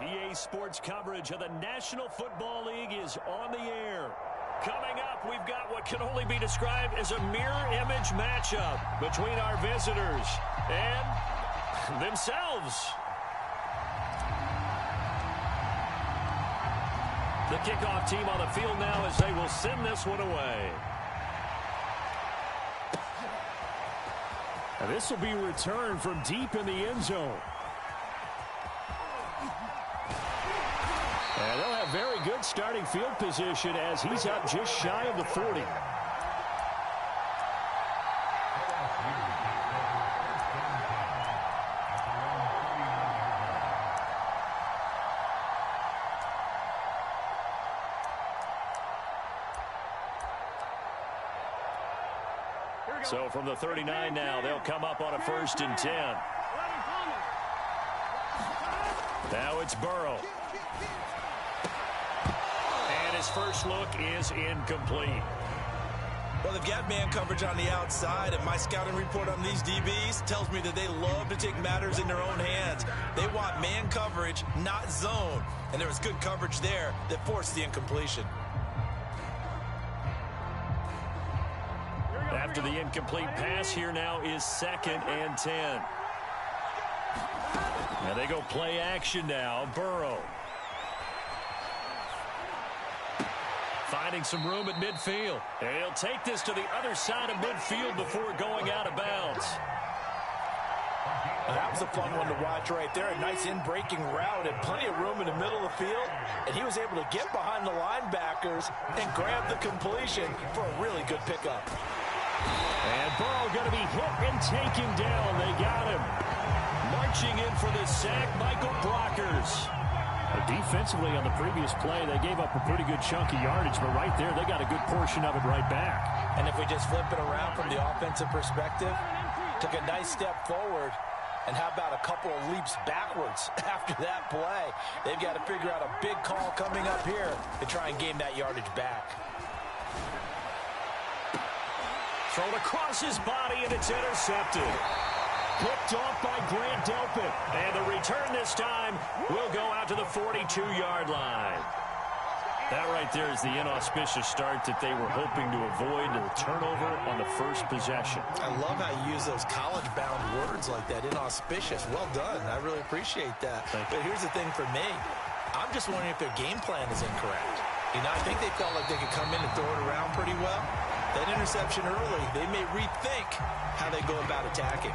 EA Sports coverage of the National Football League is on the air. Coming up, we've got what can only be described as a mirror image matchup between our visitors and themselves. The kickoff team on the field now as they will send this one away. And this will be returned from deep in the end zone. And they'll have very good starting field position as he's up just shy of the 40. So from the 39 now, they'll come up on a 1st and 10. Now it's Burrow. And his first look is incomplete. Well, they've got man coverage on the outside, and my scouting report on these DBs tells me that they love to take matters in their own hands. They want man coverage, not zone. And there was good coverage there that forced the incompletion. After the incomplete pass, here now is 2nd and 10. And they go play action now. Burrow. Finding some room at midfield. And he'll take this to the other side of midfield before going out of bounds. That was a fun one to watch right there. A nice in-breaking route and plenty of room in the middle of the field. And he was able to get behind the linebackers and grab the completion for a really good pickup. And Burrow going to be hit and taken down. They got him. Marching in for the sack, Michael Brockers. Defensively on the previous play, they gave up a pretty good chunk of yardage, but right there, they got a good portion of it right back. And if we just flip it around from the offensive perspective, took a nice step forward, and how about a couple of leaps backwards after that play? They've got to figure out a big call coming up here to try and gain that yardage back. Thrown across his body, and it's intercepted. Picked off by Grant Delpit. And the return this time will go out to the 42-yard line. That right there is the inauspicious start that they were hoping to avoid, the turnover on the first possession. I love how you use those college-bound words like that, inauspicious. Well done. I really appreciate that. But here's the thing for me. I'm just wondering if their game plan is incorrect. You know, I think they felt like they could come in and throw it around pretty well. That interception early, they may rethink how they go about attacking.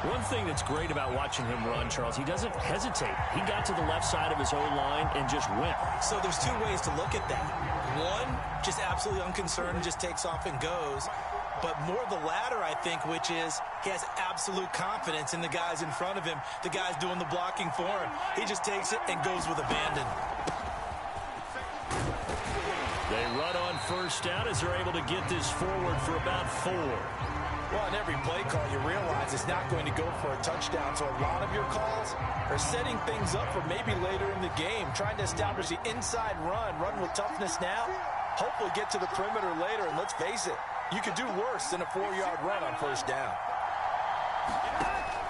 One thing that's great about watching him run, Charles, he doesn't hesitate. He got to the left side of his own line and just went. So there's two ways to look at that. One, just absolutely unconcerned and just takes off and goes. But more the latter, I think, which is he has absolute confidence in the guys in front of him, the guys doing the blocking for him. He just takes it and goes with abandon. They run on 1st down as they're able to get this forward for about 4. Well, in every play call, you realize it's not going to go for a touchdown. So a lot of your calls are setting things up for maybe later in the game, trying to establish the inside run with toughness now, hopefully get to the perimeter later. And let's face it, you could do worse than a 4-yard run on 1st down.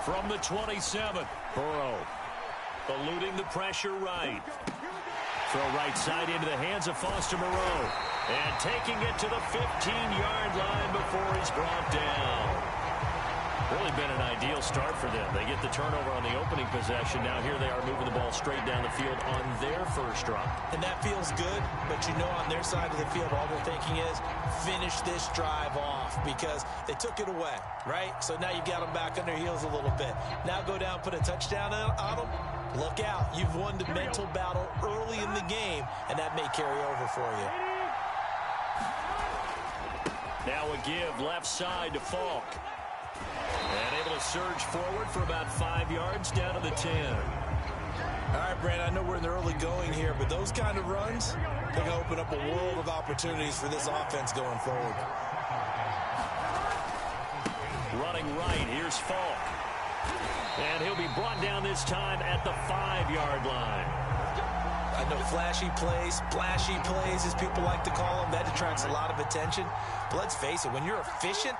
From the 27, Burrow eluding the pressure right. Throw right side into the hands of Foster Moreau. And taking it to the 15-yard line before he's brought down. Really been an ideal start for them. They get the turnover on the opening possession. Now here they are moving the ball straight down the field on their first drive. And that feels good, but you know on their side of the field, all they're thinking is finish this drive off because they took it away, right? So now you got them back on their heels a little bit. Now go down, put a touchdown on them. Look out. You've won the mental battle early in the game, and that may carry over for you. Now a give left side to Falk. And able to surge forward for about 5 yards down to the 10. All right, Brandon, I know we're in the early going here, but those kind of runs, they can open up a world of opportunities for this offense going forward. Running right, here's Falk. And he'll be brought down this time at the 5-yard line. I know flashy plays, splashy plays, as people like to call them, that attracts a lot of attention. But let's face it, when you're efficient,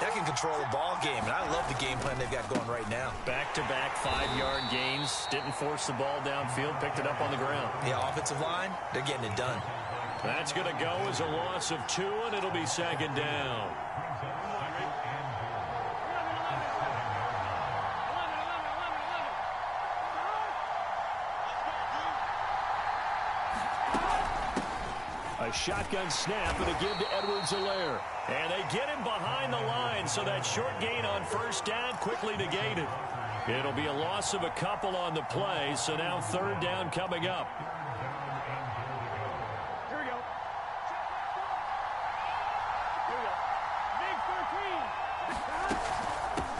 that can control a ball game. And I love the game plan they've got going right now. Back back-to-back 5-yard gains. Didn't force the ball downfield, picked it up on the ground. Yeah, offensive line, they're getting it done. That's going to go as a loss of 2, and it'll be second down. A shotgun snap and a give to Edwards-Helaire. And they get him behind the line, so that short gain on first down quickly negated. It'll be a loss of a couple on the play, so now third down coming up. Here we go. Big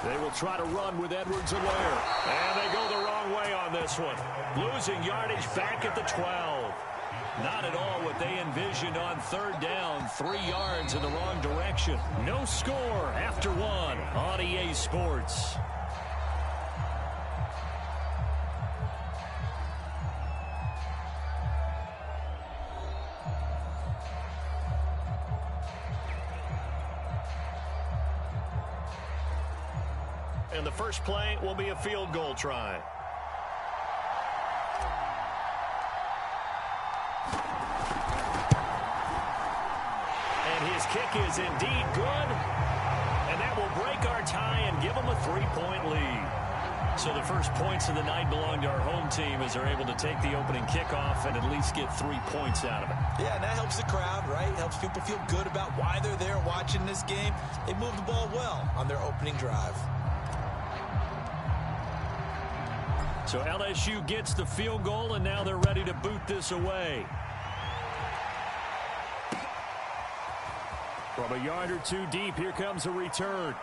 13. They will try to run with Edwards-Helaire. And they go the wrong way on this one. Losing yardage back at the 12. Not at all what they envisioned on third down. 3 yards in the wrong direction. No score after 1 on EA Sports. And the first play will be a field goal try. His kick is indeed good, and that will break our tie and give them a 3-point lead. So the first points of the night belong to our home team as they're able to take the opening kickoff and at least get 3 points out of it. Yeah, and that helps the crowd, right? Helps people feel good about why they're there watching this game. They moved the ball well on their opening drive. So LSU gets the field goal, and now they're ready to boot this away. From a yard or 2 deep, here comes a return.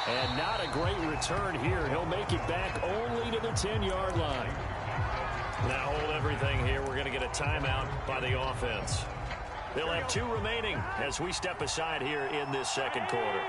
And not a great return here. He'll make it back only to the 10-yard line. Now hold everything here. We're going to get a timeout by the offense. They'll have 2 remaining as we step aside here in this second quarter.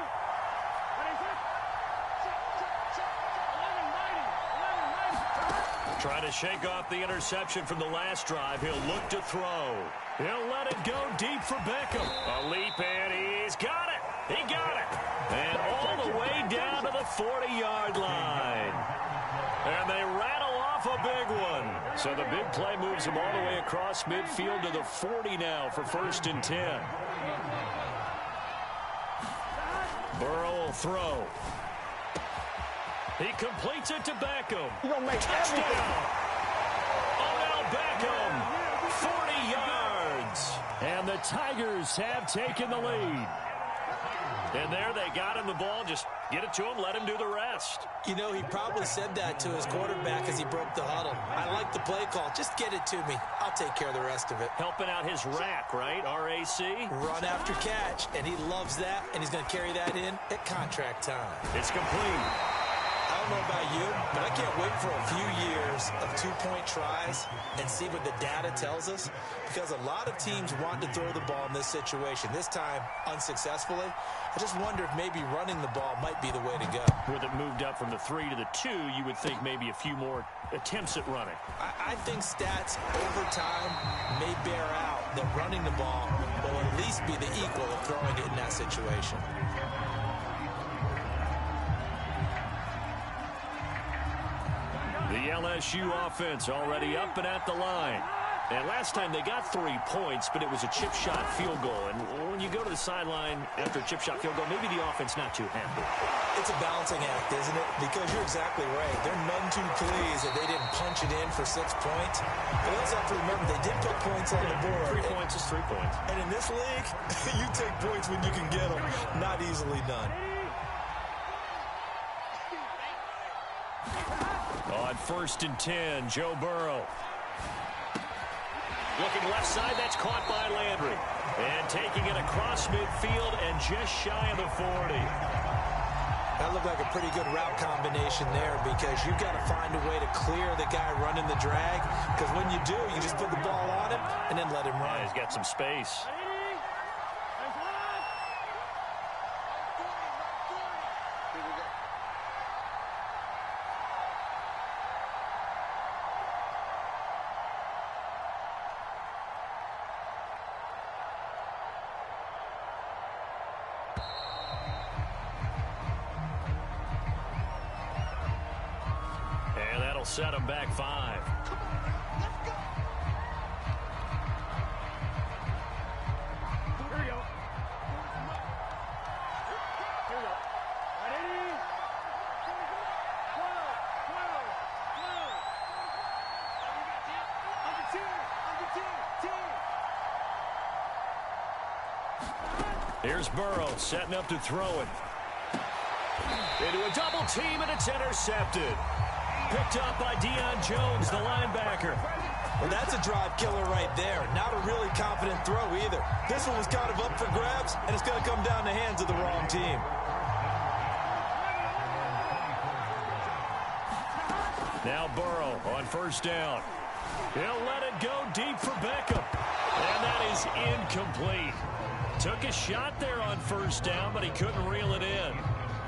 Trying to shake off the interception from the last drive. He'll look to throw. He'll let it go deep for Beckham. A leap, and he's got it. He got it. And all the way down to the 40-yard line. And they rattle off a big one. So the big play moves him all the way across midfield to the 40 now for 1st and 10. Burrow will throw. He completes it to Beckham. You're going to make touchdown. Odell Beckham, 40 yards. And the Tigers have taken the lead. And there they got him the ball. Just get it to him, let him do the rest. You know, he probably said that to his quarterback as he broke the huddle. I like the play call. Just get it to me. I'll take care of the rest of it. Helping out his rack, right? RAC. Run after catch, and he loves that, and he's going to carry that in at contract time. It's complete. I don't know about you, but I can't wait for a few years of 2-point tries and see what the data tells us, because a lot of teams want to throw the ball in this situation. This time, unsuccessfully. I just wonder if maybe running the ball might be the way to go. With it moved up from the 3 to the 2, you would think maybe a few more attempts at running. I think stats over time may bear out that running the ball will at least be the equal of throwing it in that situation. The LSU offense already up and at the line. And last time they got 3 points, but it was a chip shot field goal. And when you go to the sideline after a chip shot field goal, maybe the offense not too happy. It's a balancing act, isn't it? Because you're exactly right. They're none too pleased that they didn't punch it in for 6 points. But they also have to remember they did put points on the board. 3 points is 3 points. And in this league, you take points when you can get them. Not easily done. On 1st and 10, Joe Burrow. Looking left side, that's caught by Landry. And taking it across midfield and just shy of the 40. That looked like a pretty good route combination there, because you've got to find a way to clear the guy running the drag. Because when you do, you just put the ball on him and then let him run. He's got some space. set him back 5. Here's Burrow setting up to throw it. Into a double team, and it's intercepted. Picked up by Deion Jones, the linebacker. Well, that's a drive killer right there. Not a really confident throw either. This one was kind of up for grabs, and it's going to come down the hands of the wrong team. Now Burrow on first down. He'll let it go deep for Beckham. And that is incomplete. Took a shot there on first down, but he couldn't reel it in.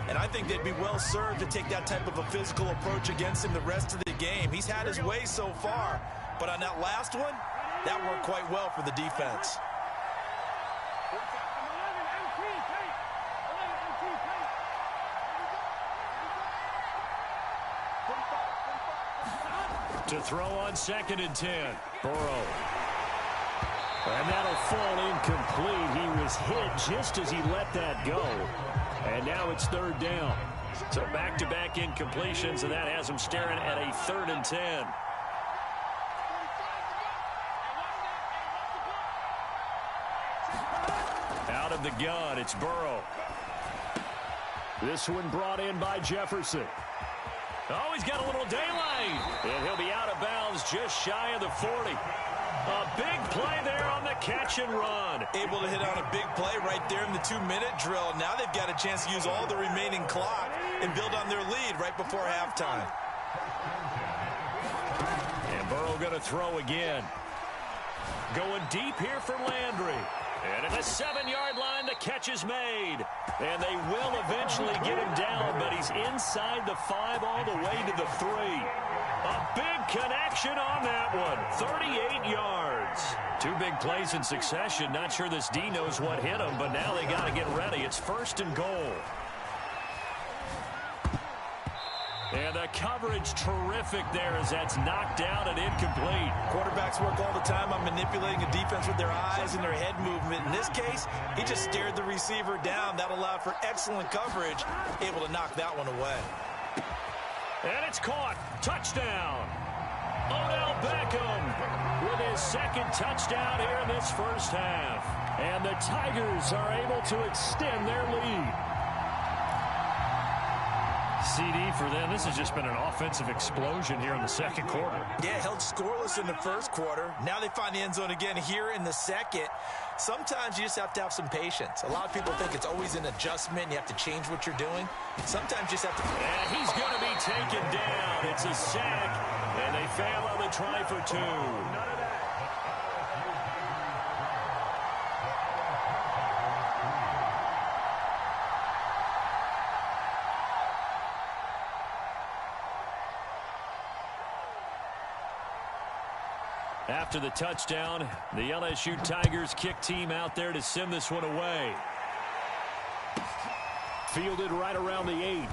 And I think they'd be well served to take that type of a physical approach against him the rest of the game. He's had his way so far, but on that last one, that worked quite well for the defense. To throw on 2nd and 10. Burrow. And that'll fall incomplete. He was hit just as he let that go. And now it's 3rd down. So back-to-back incompletions, and that has him staring at a 3rd and 10. Out of the gun, it's Burrow. This one brought in by Jefferson. Oh, he's got a little daylight. And he'll be out of bounds just shy of the 40. A big play there on the catch and run. Able to hit on a big play right there in the 2-minute drill. Now they've got a chance to use all the remaining clock and build on their lead right before halftime. And Burrow going to throw again. Going deep here for Landry. And at the 7-yard line, the catch is made. And they will eventually get him down, but he's inside the 5 all the way to the 3. A big connection on that one. 38 yards. 2 big plays in succession. Not sure this D knows what hit him, but now they got to get ready. It's 1st and goal. And the coverage terrific there as that's knocked down and incomplete. Quarterbacks work all the time on manipulating a defense with their eyes and their head movement. In this case, he just stared the receiver down. That allowed for excellent coverage, able to knock that one away. And it's caught. Touchdown. Odell Beckham with his 2nd touchdown here in this first half. And the Tigers are able to extend their lead. CD for them. This has just been an offensive explosion here in the 2nd quarter. Yeah, held scoreless in the 1st quarter. Now they find the end zone again here in the 2nd. Sometimes you just have to have some patience. A lot of people think it's always an adjustment. You have to change what you're doing. Sometimes you just have to... And he's going to be taken down. It's a sack, and they fail on the try for 2. After the touchdown, the LSU Tigers kick team out there to send this one away. Fielded right around the 8.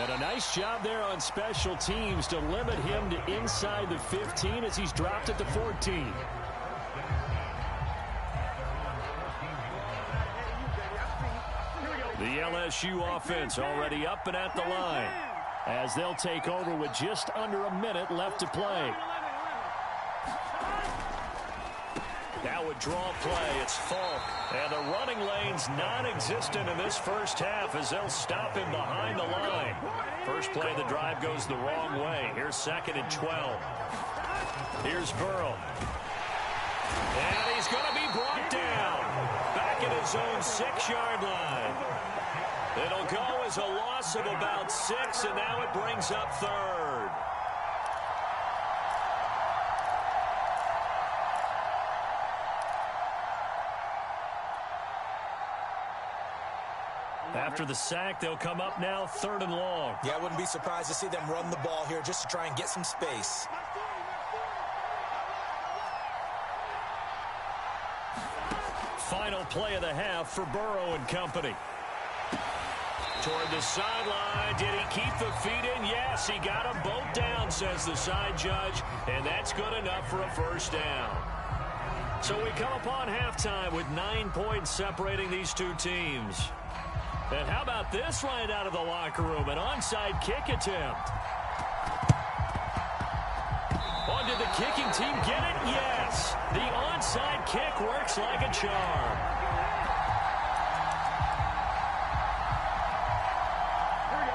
And a nice job there on special teams to limit him to inside the 15 as he's dropped at the 14. The LSU offense already up and at the line, as they'll take over with just under a minute left to play. Now a draw play. It's Falk. And the running lane's non-existent in this first half as they'll stop him behind the line. First play of the drive goes the wrong way. Here's 2nd and 12. Here's Burrow. And he's going to be brought down. Back at his own 6-yard line. It'll go as a loss of about 6, and now it brings up 3rd. After the sack, they'll come up now 3rd and long. Yeah, I wouldn't be surprised to see them run the ball here just to try and get some space. Final play of the half for Burrow and company. toward the sideline. Did he keep the feet in? Yes, he got them both down, says the side judge, and that's good enough for a first down. So we come upon halftime with 9 points separating these two teams. And how about this right out of the locker room? An onside kick attempt. Oh, did the kicking team get it? Yes. The onside kick works like a charm.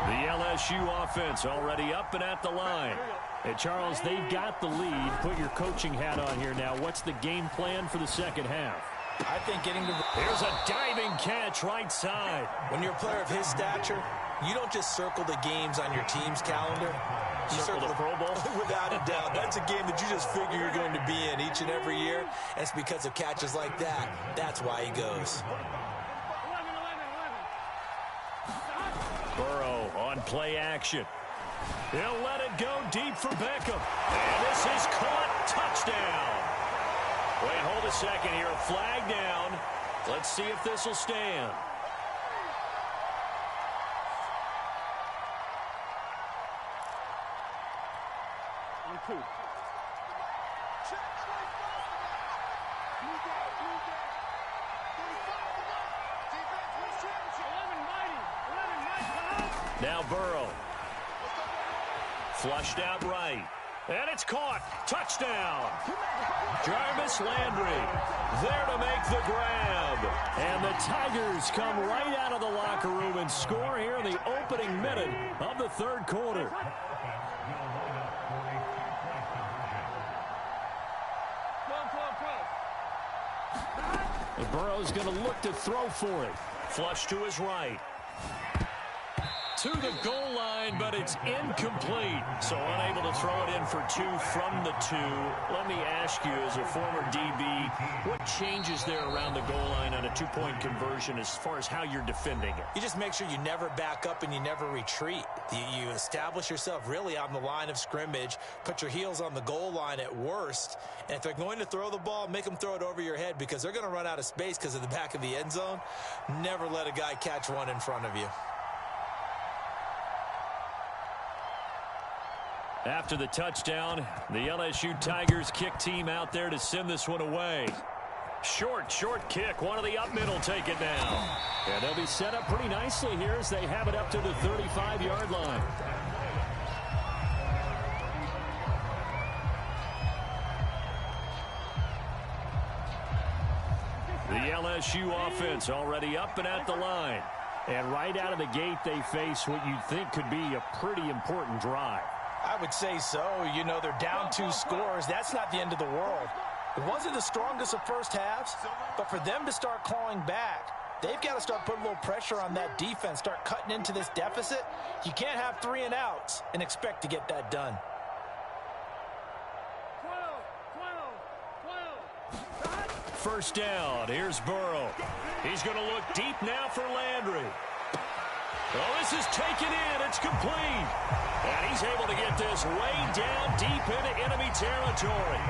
The LSU offense already up and at the line. Hey, Charles, they've got the lead. Put your coaching hat on here now. What's the game plan for the second half? I think getting to... Here's a diving catch right side. When you're a player of his stature, you don't just circle the games on your team's calendar. You circle the Pro Bowl? Without a doubt. That's a game that you just figure you're going to be in each and every year. And it's because of catches like that. That's why he goes. Burrow on play action. He'll let it go deep for Beckham. And this is caught. Touchdown. Wait, hold a second here. Flag down. Let's see if this will stand. Now Burrow. Flushed out right. And it's caught. Touchdown. Jarvis Landry there to make the grab. And the Tigers come right out of the locker room and score here in the opening minute of the third quarter. And Burrow's going to look to throw for it. Flush to his right. To the goal line, but it's incomplete. So unable to throw it in for two from the two. Let me ask you, as a former DB, what changes there around the goal line on a two-point conversion as far as how you're defending it? You just make sure you never back up and you never retreat. You establish yourself really on the line of scrimmage, put your heels on the goal line at worst, and if they're going to throw the ball, make them throw it over your head because they're going to run out of space because of the back of the end zone. Never let a guy catch one in front of you. After the touchdown, the LSU Tigers kick team out there to send this one away. Short kick. One of the up middle take it down. And they'll be set up pretty nicely here as they have it up to the 35-yard line. The LSU offense already up and at the line. And right out of the gate, they face what you'd think could be a pretty important drive. I would say so. You know, they're down 2 scores. That's not the end of the world. It wasn't the strongest of first halves, but for them to start clawing back, they've got to start putting a little pressure on that defense, start cutting into this deficit. You can't have 3 and outs and expect to get that done. First down. Here's Burrow. He's going to look deep now for Landry. Oh, this is taken in. It's complete. And he's able to get this way down deep into enemy territory.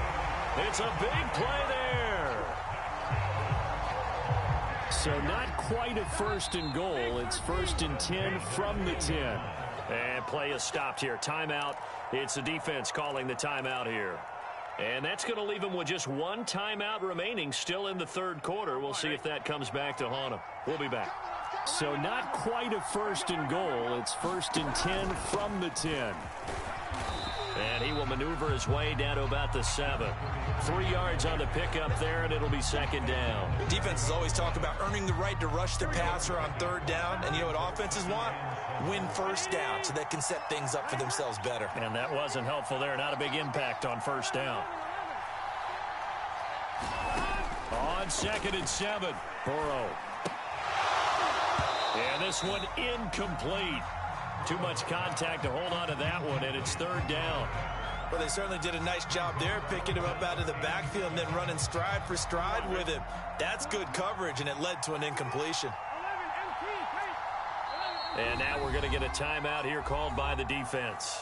It's a big play there. So not quite a first and goal. It's first and 10 from the 10. And play is stopped here. Timeout. It's the defense calling the timeout here. And that's going to leave him with just one timeout remaining still in the third quarter. We'll see if that comes back to haunt him. We'll be back. So not quite a first and goal. It's first and 10 from the 10. And he will maneuver his way down to about the 7. 3 yards on the pickup there, and it'll be second down. Defenses always talk about earning the right to rush the passer on third down. And you know what offenses want? Win first down so they can set things up for themselves better. And that wasn't helpful there. Not a big impact on first down. On second and 7, Burrow. And this one incomplete. Too much contact to hold on to that one, and it's third down. Well, they certainly did a nice job there, picking him up out of the backfield and then running stride for stride with him. That's good coverage, and it led to an incompletion. And now we're going to get a timeout here called by the defense.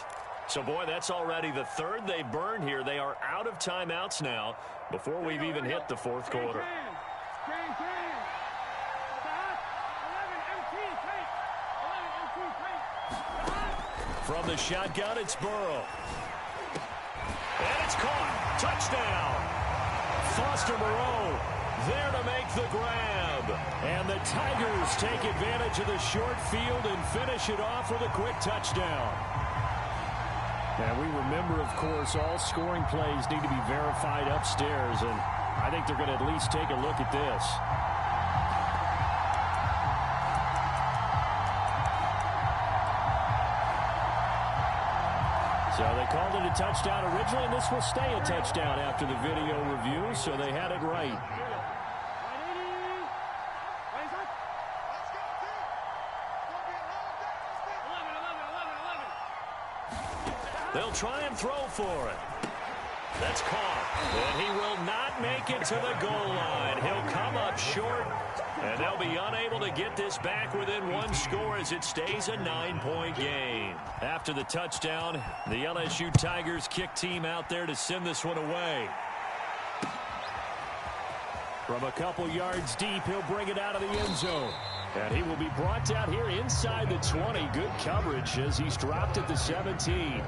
So, boy, that's already the third they burned here. They are out of timeouts now before we've even hit the fourth quarter. From the shotgun, it's Burrow. And it's caught. Touchdown. Foster Moreau there to make the grab. And the Tigers take advantage of the short field and finish it off with a quick touchdown. And we remember, of course, all scoring plays need to be verified upstairs. And I think they're going to at least take a look at this. So they called it a touchdown originally, and this will stay a touchdown after the video review, so they had it right. They'll try and throw for it. That's caught. And he will not make it to the goal line. He'll come up short, and they'll be unable to get this back within one score as it stays a 9-point game. After the touchdown, the LSU Tigers kick team out there to send this one away. From a couple yards deep, he'll bring it out of the end zone. And he will be brought down here inside the 20. Good coverage as he's dropped at the 17.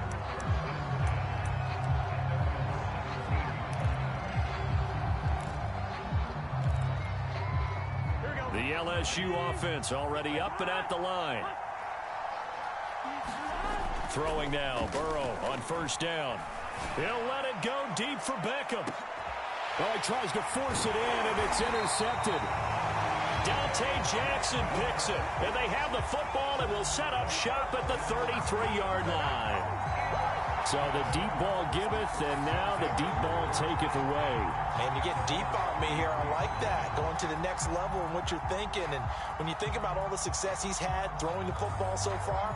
The LSU offense already up and at the line. Throwing now, Burrow on first down. He'll let it go deep for Beckham. Oh, he tries to force it in, and it's intercepted. Dante Jackson picks it, and they have the football and will set up shop at the 33-yard line. So the deep ball giveth, and now the deep ball taketh away. And you're getting deep on me here. I like that. Going to the next level in what you're thinking. And when you think about all the success he's had throwing the football so far,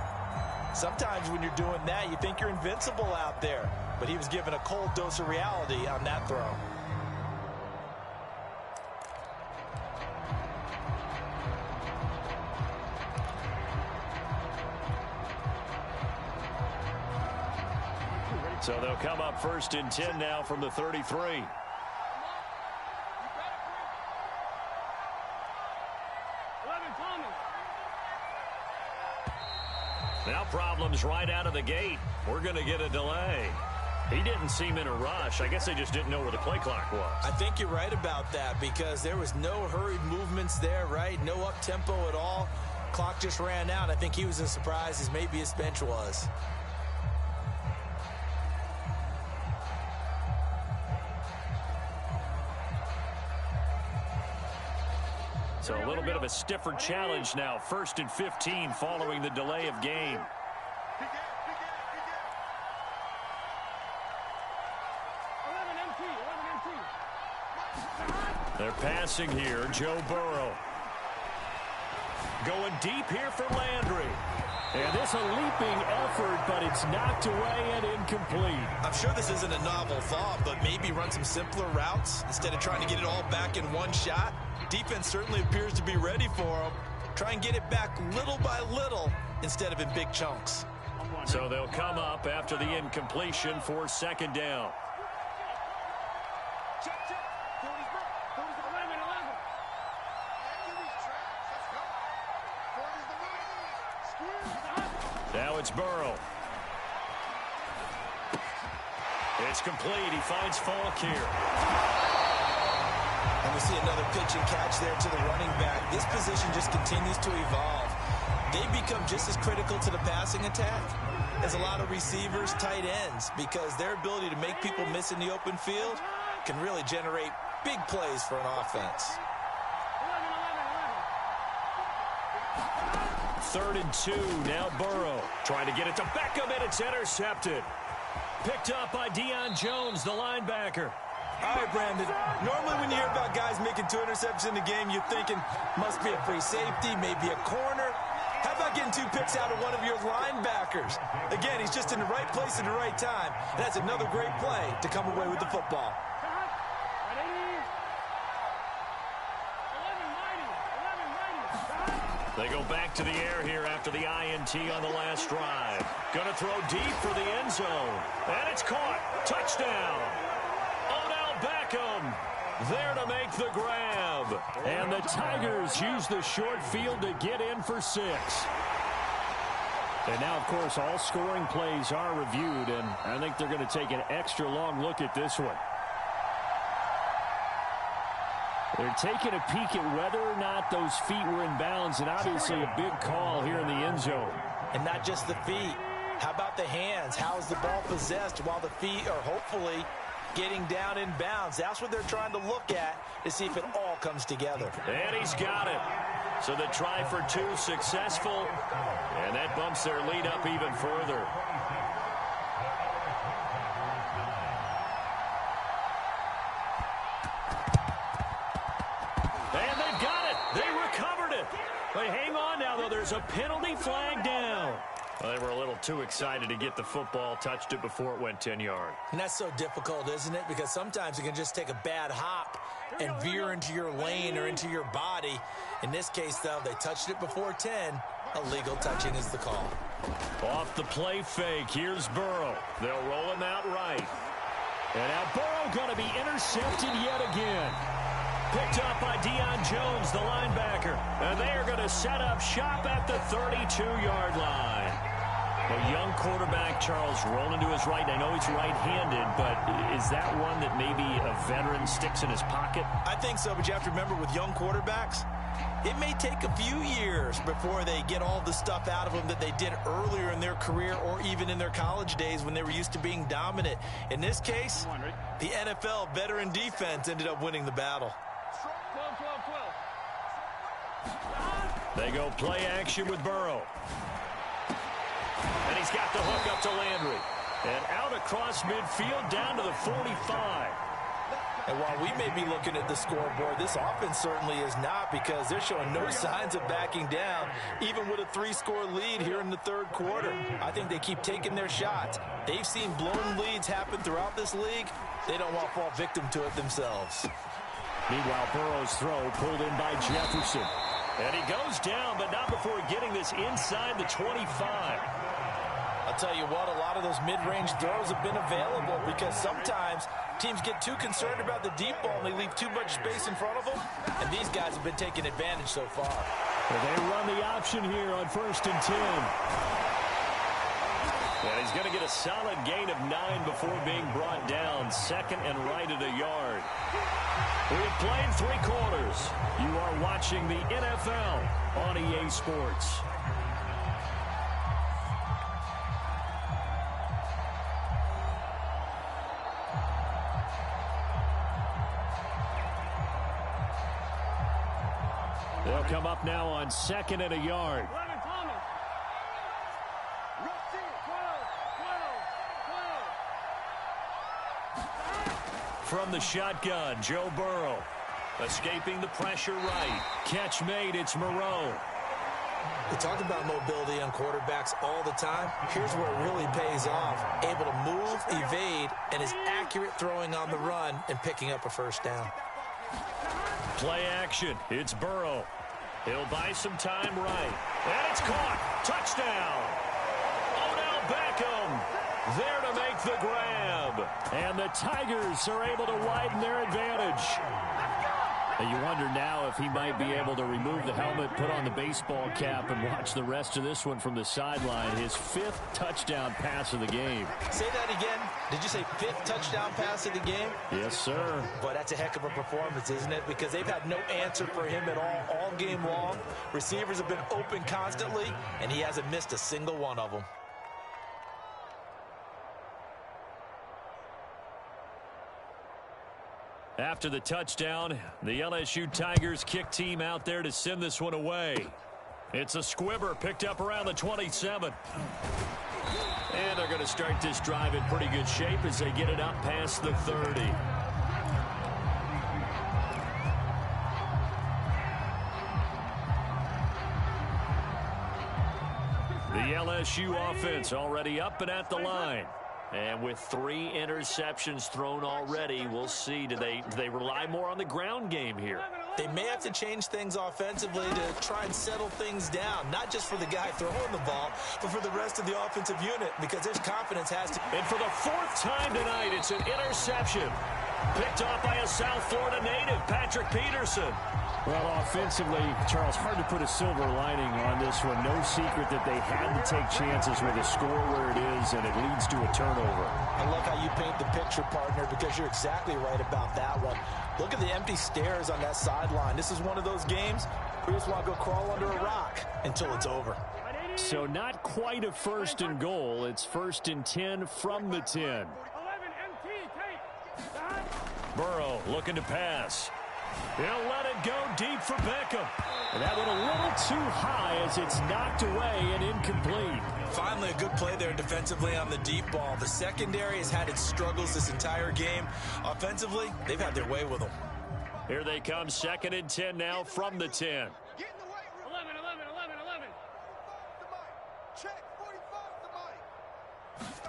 sometimes when you're doing that, you think you're invincible out there. But he was given a cold dose of reality on that throw. So they'll come up first and 10 now from the 33. Now problems right out of the gate. We're going to get a delay. He didn't seem in a rush. I guess they just didn't know where the play clock was. I think you're right about that because there was no hurried movements there, right? No up-tempo at all. Clock just ran out. I think he was as surprised as maybe his bench was. So a little bit of a stiffer challenge now. 1st and 15 following the delay of game. They're passing here. Joe Burrow. Going deep here for Landry. And this a leaping effort, but it's knocked away and incomplete. I'm sure this isn't a novel thought, but maybe run some simpler routes instead of trying to get it all back in one shot. Defense certainly appears to be ready for him. Try and get it back little by little instead of in big chunks. So they'll come up after the incompletion for 2nd down. Now it's Burrow. It's complete. He finds Falk here. And we see another pitch and catch there to the running back. This position just continues to evolve. They become just as critical to the passing attack as a lot of receivers, tight ends, because their ability to make people miss in the open field can really generate big plays for an offense. 3rd and 2. Now Burrow trying to get it to Beckham, and it's intercepted. Picked up by Deion Jones, the linebacker. All right, Brandon. Normally when you hear about guys making 2 interceptions in the game, you're thinking must be a free safety, maybe a corner. How about getting 2 picks out of one of your linebackers? Again, he's just in the right place at the right time. And that's another great play to come away with the football. They go back to the air here after the INT on the last drive. Going to throw deep for the end zone. And it's caught. Touchdown. Odell Beckham there to make the grab. And the Tigers use the short field to get in for 6. And now, of course, all scoring plays are reviewed, and I think they're going to take an extra long look at this one. They're taking a peek at whether or not those feet were in bounds, and obviously a big call here in the end zone. And not just the feet. How about the hands? How's the ball possessed while the feet are hopefully getting down in bounds? That's what they're trying to look at to see if it all comes together. And he's got it. So the try for two successful, and that bumps their lead up even further. And they've got it. They recovered it. But hang on now, though. There's a penalty flag down. Well, they were a little too excited to get the football, touched it before it went 10 yards. And that's so difficult, isn't it? Because sometimes you can just take a bad hop and veer into your lane or into your body. In this case, though, they touched it before 10. Illegal touching is the call. Off the play fake, here's Burrow. They'll roll him out right. And now Burrow going to be intercepted yet again. Picked up by Deion Jones, the linebacker. And they are going to set up shop at the 32-yard line. A young quarterback, Charles, rolling to his right. I know he's right-handed, but is that one that maybe a veteran sticks in his pocket? I think so, but you have to remember with young quarterbacks, it may take a few years before they get all the stuff out of them that they did earlier in their career or even in their college days when they were used to being dominant. In this case, the NFL veteran defense ended up winning the battle. They go play action with Burrow. And he's got the hook up to Landry. And out across midfield down to the 45. And while we may be looking at the scoreboard, this offense certainly is not, because they're showing no signs of backing down, even with a 3-score lead here in the third quarter. I think they keep taking their shots. They've seen blown leads happen throughout this league. They don't want to fall victim to it themselves. Meanwhile, Burrow's throw pulled in by Jefferson. And he goes down, but not before getting this inside the 25. I'll tell you what, a lot of those mid-range throws have been available because sometimes teams get too concerned about the deep ball and they leave too much space in front of them. And these guys have been taking advantage so far. Well, they run the option here on 1st and 10. And he's going to get a solid gain of 9 before being brought down. Second and right at a yard. We have played 3 quarters. You are watching the NFL on EA Sports. They'll come up now on 2nd and a yard. From the shotgun, Joe Burrow. Escaping the pressure right. Catch made, it's Moreau. We talk about mobility on quarterbacks all the time. Here's where it really pays off. Able to move, evade, and is accurate throwing on the run and picking up a first down. Play action. It's Burrow. He'll buy some time right. And it's caught. Touchdown. Odell Beckham there to make the grab. And the Tigers are able to widen their advantage. And you wonder now if he might be able to remove the helmet, put on the baseball cap, and watch the rest of this one from the sideline. His 5th touchdown pass of the game. Say that again. Did you say 5th touchdown pass of the game? Yes, sir. But that's a heck of a performance, isn't it? Because they've had no answer for him at all game long. Receivers have been open constantly, and he hasn't missed a single one of them. After the touchdown, the LSU Tigers kick team out there to send this one away. It's a squibber picked up around the 27. And they're going to start this drive in pretty good shape as they get it up past the 30. The LSU offense already up and at the line. And with 3 interceptions thrown already, we'll see. Do they rely more on the ground game here? They may have to change things offensively to try and settle things down, not just for the guy throwing the ball, but for the rest of the offensive unit, because his confidence has to. And for the 4th time tonight, it's an interception. Picked off by a South Florida native, Patrick Peterson. Well, offensively, Charles, hard to put a silver lining on this one. No secret that they had to take chances with a score where it is, and it leads to a turnover. I love how you paint the picture, partner, because you're exactly right about that one. Look at the empty stares on that sideline. This is one of those games where you just want to go crawl under a rock until it's over. So not quite a first and goal. It's 1st and 10 from the 10. Burrow looking to pass. He'll let it go deep for Beckham. And that went a little too high as it's knocked away and incomplete. Finally, a good play there defensively on the deep ball. The secondary has had its struggles this entire game. Offensively, they've had their way with them. Here they come, 2nd and 10 now from the 10. 11. Check 45 the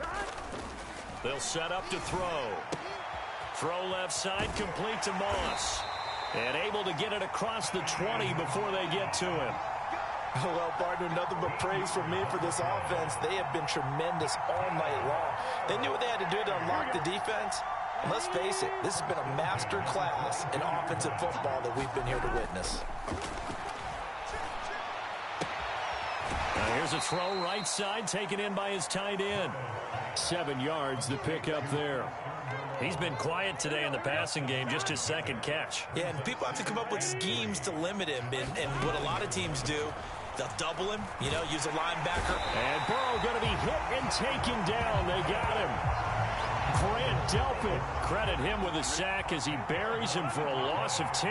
mic. They'll set up to throw. Throw left side, complete to Moss. And able to get it across the 20 before they get to him. Well, partner, nothing but praise from me for this offense. They have been tremendous all night long. They knew what they had to do to unlock the defense. And let's face it, this has been a master class in offensive football that we've been here to witness. Now here's a throw right side, taken in by his tight end. 7 yards, the pickup there. He's been quiet today in the passing game, just his 2nd catch. Yeah, and people have to come up with schemes to limit him. And what a lot of teams do, they'll double him, use a linebacker. And Burrow going to be hit and taken down. They got him. Grant Delpit. Credit him with a sack as he buries him for a loss of 10.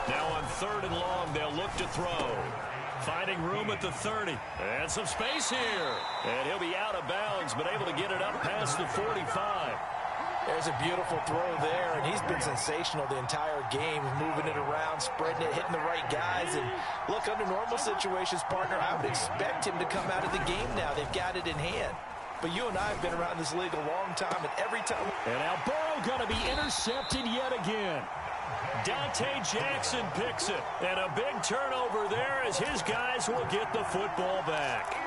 Now on 3rd and long, they'll look to throw. Finding room at the 30. And some space here. And he'll be out of bounds, but able to get it up past the 45. There's a beautiful throw there, and he's been sensational the entire game, moving it around, spreading it, hitting the right guys. And look, under normal situations, partner, I would expect him to come out of the game now. They've got it in hand. But you and I have been around this league a long time, and every time... And now Burrow going to be intercepted yet again. Dante Jackson picks it. And a big turnover there as his guys will get the football back.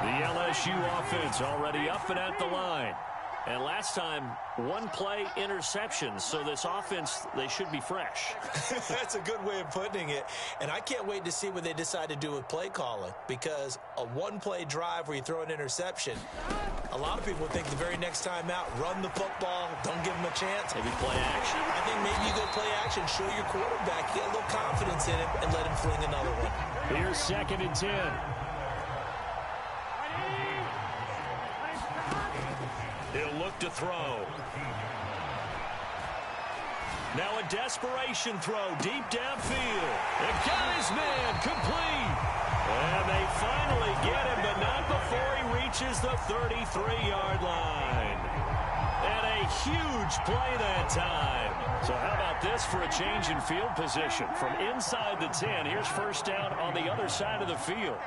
The LSU offense already up and at the line. And last time, 1-play interception. So this offense, they should be fresh. That's a good way of putting it. And I can't wait to see what they decide to do with play calling. Because a 1-play drive where you throw an interception, a lot of people think the very next time out, run the football, don't give them a chance. Maybe play action. I think maybe you go play action, show your quarterback, get a little confidence in him, and let him fling another one. Here's 2nd and 10. He'll look to throw. Now a desperation throw deep downfield. And got his man complete. And they finally get him, but not before he reaches the 33-yard line. And a huge play that time. So how about this for a change in field position? From inside the 10, here's 1st down on the other side of the field.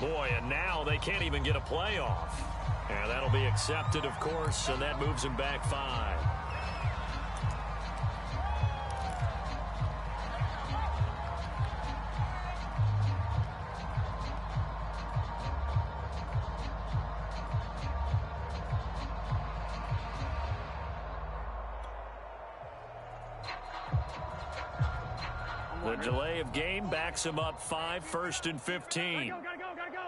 Boy, and now they can't even get a play off. And that'll be accepted, of course, and that moves him back 5. The delay of game backs him up 5, 1st and 15. Gotta go.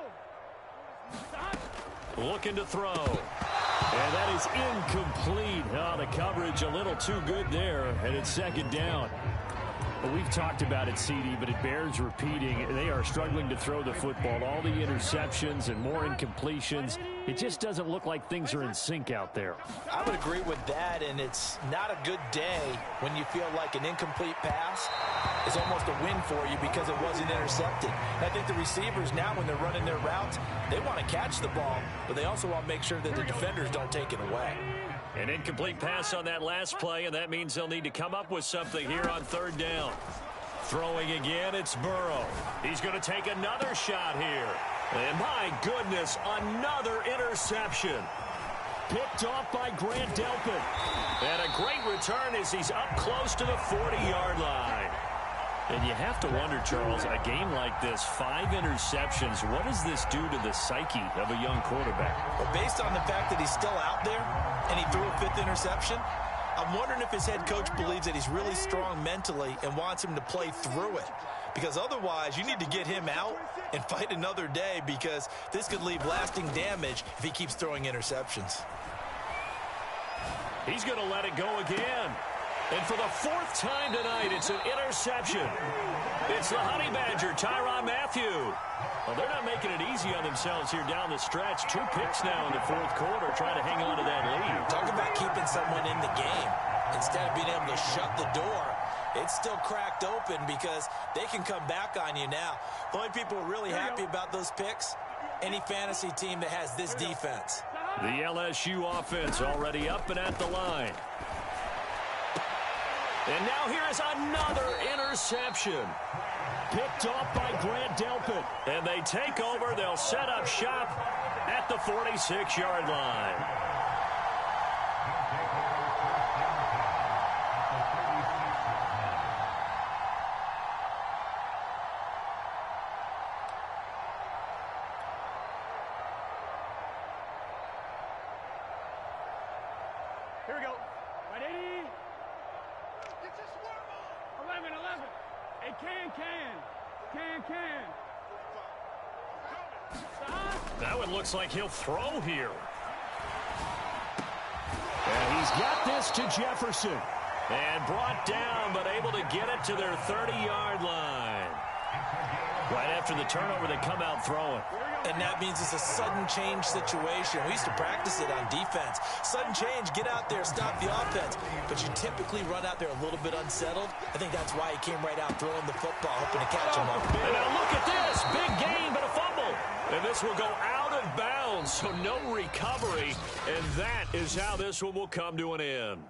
Looking to throw. And that is incomplete. Oh, the coverage a little too good there, and it's 2nd down. Well, we've talked about it, CD, but it bears repeating. They are struggling to throw the football. All the interceptions and more incompletions. It just doesn't look like things are in sync out there. I would agree with that, and it's not a good day when you feel like an incomplete pass is almost a win for you because it wasn't intercepted. And I think the receivers now, when they're running their routes, they want to catch the ball, but they also want to make sure that the defenders don't take it away. An incomplete pass on that last play, and that means they'll need to come up with something here on 3rd down. Throwing again, it's Burrow. He's going to take another shot here. And my goodness, another interception. Picked off by Grant Delpit. And a great return as he's up close to the 40-yard line. And you have to wonder, Charles, a game like this, 5 interceptions, what does this do to the psyche of a young quarterback? Well, based on the fact that he's still out there and he threw a 5th interception, I'm wondering if his head coach believes that he's really strong mentally and wants him to play through it. Because otherwise, you need to get him out and fight another day, because this could leave lasting damage if he keeps throwing interceptions. He's going to let it go again. And for the 4th time tonight, it's an interception. It's the Honey Badger, Tyrann Mathieu. Well, they're not making it easy on themselves here down the stretch. 2 picks now in the 4th quarter, trying to hang on to that lead. Talk about keeping someone in the game. Instead of being able to shut the door, it's still cracked open because they can come back on you now. The only people really happy about those picks, any fantasy team that has this defense. The LSU offense already up and at the line. And now here is another interception. Picked off by Grant Delpit. And they take over. They'll set up shop at the 46-yard line. Here we go. Right, 80. Get your swarm on. 11. Hey, can. That one looks like he'll throw here. And he's got this to Jefferson. And brought down, but able to get it to their 30-yard line. Right after the turnover, they come out throwing. And that means it's a sudden change situation. We used to practice it on defense. Sudden change, get out there, stop the offense. But you typically run out there a little bit unsettled. I think that's why he came right out throwing the football, hoping to catch him up. And now look at this. Big gain, but a fumble. And this will go out of bounds, so no recovery. And that is how this one will come to an end.